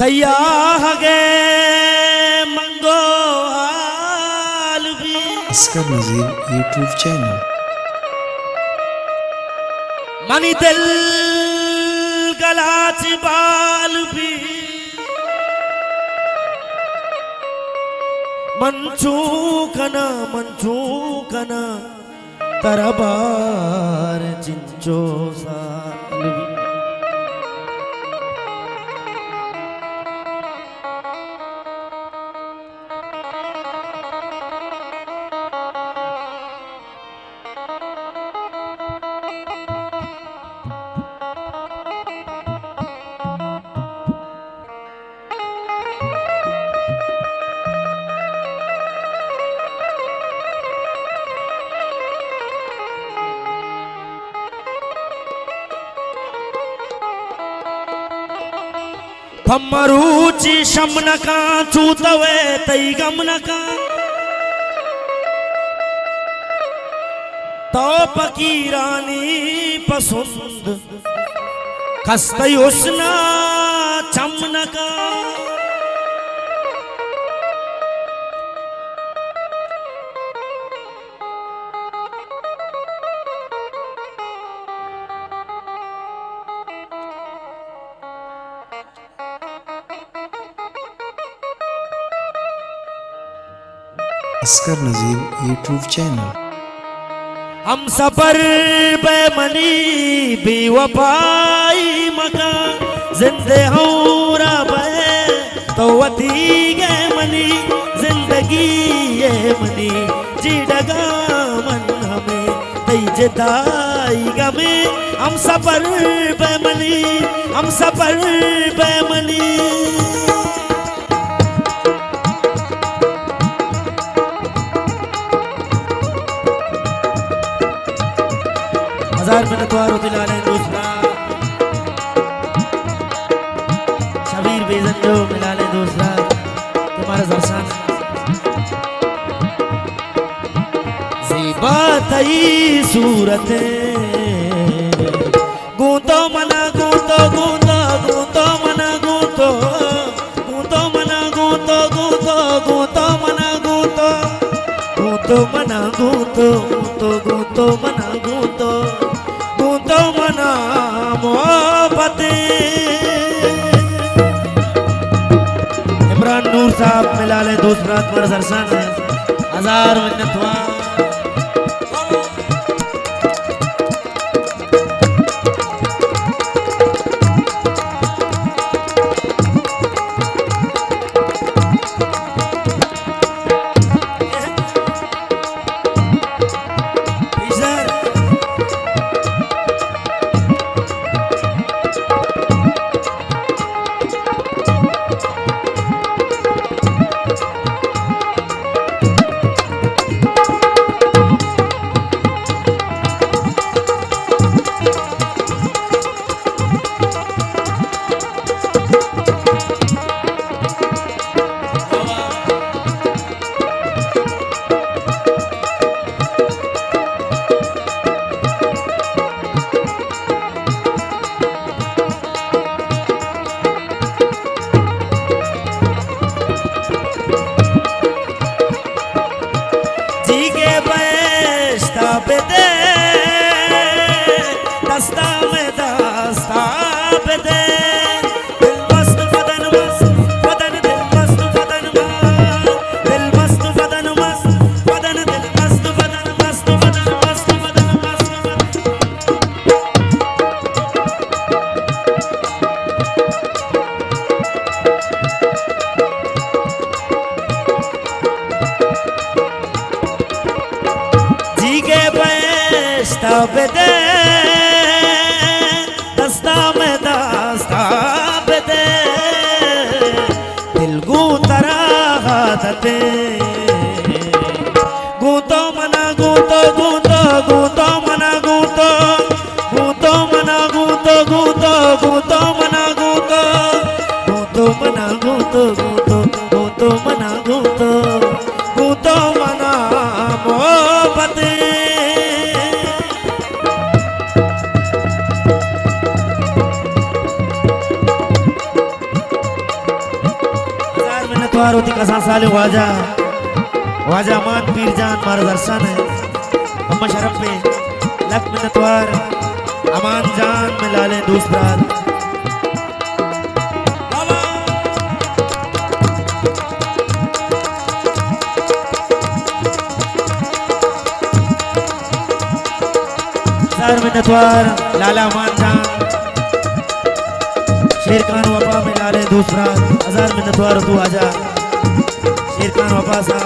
थैया हगे मंगो हाल भी अस्कर नज़ीर यूट्यूब चैनल मनी दिल गलाच बाल भी मंचू कना तरबार चिंचो साल भी फमरूची शमनका चूतवे तई गमनका तो फकीरानी पसंद खस्तई उसना चमनका अस्कर नज़ीर यूट्यूब चैनल हम सफर बेमनी बेवफाई मका जिंदे हौरा बे तो वती गे मनी जिंदगी ये मनी जिडगा मन हमें तई जदाई गमे हम सफर बेमनी हम सफर बेमनी हजार में नतवार दिलाने दूसरा शबीर बेजन जो मिलाने दूसरा तुम्हारा जरसान ज़ीबा तई सूरत गूंतो मना गूंतो गूंतो गूंतो मना गूंतो गूंतो मना गूंतो गूंतो गूंतो मना गूंतो गूंतो मना गूंतो गूंतो गूंतो मना गूंतो गूंतो मना मोहब्बत इमरान नूर साहब मिला ले दूसरा तुम्हारा सरसान है हजार मिन्नत हुआ बेदे दस्ता में दास्ता बेदे दिल गू तरा हादते गूंतो मना गूंतो गूंतो गूंतो मना गूंतो गूंतो मना गूंतो गूंतो गूंतो मना गूंतो गूंतो मना गूंतो गूंतो गूंतो मना गूंतो गूंतो मना मोहब्बत मिन्नतवार होती कसा साले वाजा वाजा मान पीर जान मारा दर्शन है अम्मा शरफ पे लख मिन्नतवार अमान जान मिला ले दूसरा मिन्नतवार लाला मान जान शेर खान वफा में लाले दूसरा हजार मिन्नतवार तू आजा शेर खान वफा सा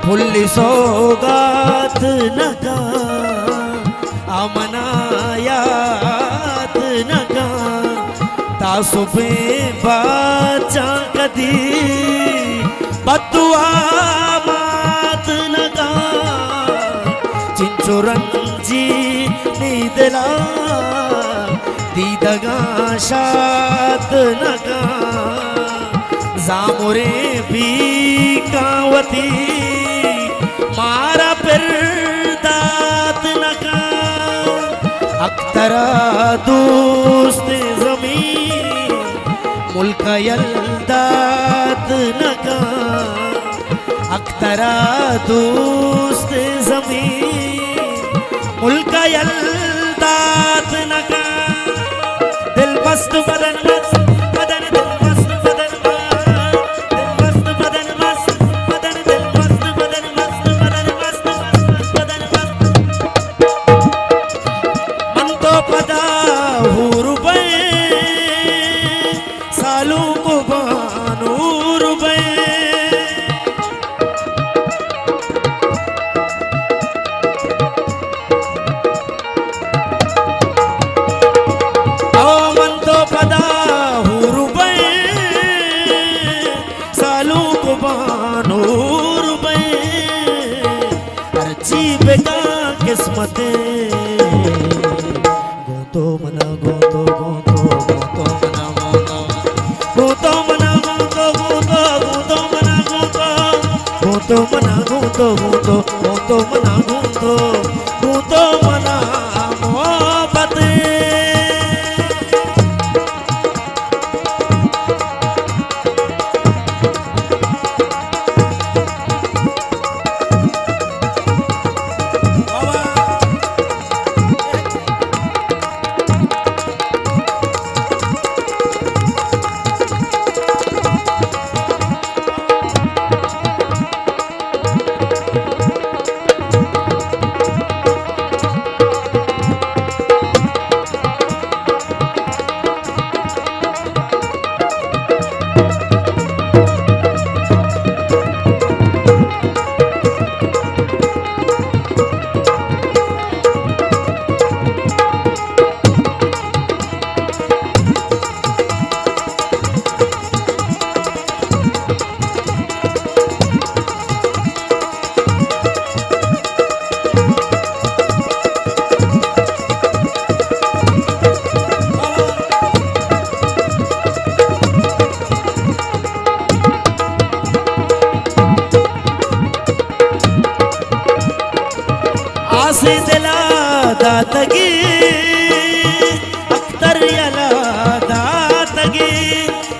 फुल्ली सौगात नगा अमनायात नगा तासुबे बाचा कदी बदुआ मात नगा चिंचुरंजी नीदला दीदगा शात नगा जामुरे भी कावती मारा फिर दात नका अख्तरा दोस्त जमीन मुल्क यल्दात नका अख्तरा दोस्त जमीन मुल्क यल्दात नका दिल मस्त बदन मस्त बदन दिल मस्त बदन किस्मत गोतो मना गोतो गोतो गोतो मना गोतो गोतो मना गोतो गोतो गोतो मना गोतो गोतो मना गोतो गोतो गोतो मना गोतो गोतो मना मोहब्बत आसे दिला दातगी अख्तर यला दातगी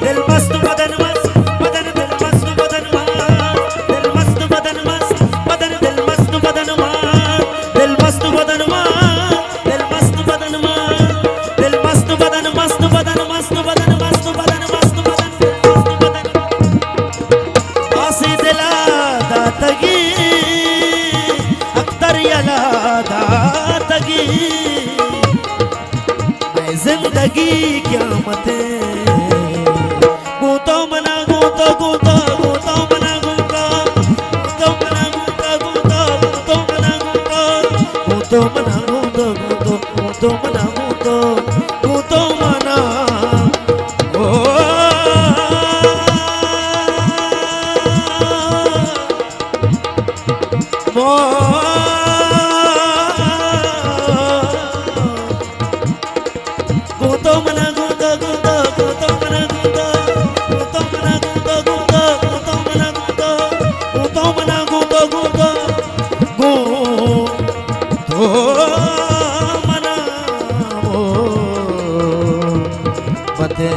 दिल मस्त बदन मस्त बदन दिल मस्त बदन दिल मस्त बदन मस्त बदन दिल मस्त बदन दिल मस्त बदन दिल मस्त बदन दिल मस्त बदन मस्त बदन मस्त बदन मस्त बदन मस्त बदन मस्त बदन आसे दिला दातगी दातगी मैं जिंदगी क्या मते गोतो मना गोतो गोतो गोतो मना गोतो गोतो मना गोतो गोतो गोतो मना गोतो गोतो मना गोतो गोतो गोतो मना गोतो गोतो मना ओ ગૂંતો મને ગૂંતો ગૂંતો ગૂંતો મને ગૂંતો ગૂંતો મને ગૂંતો ગૂંતો ગૂંતો મને ગૂંતો ગૂંતો મને ગૂંતો ગૂંતો ગૂંતો મને બધે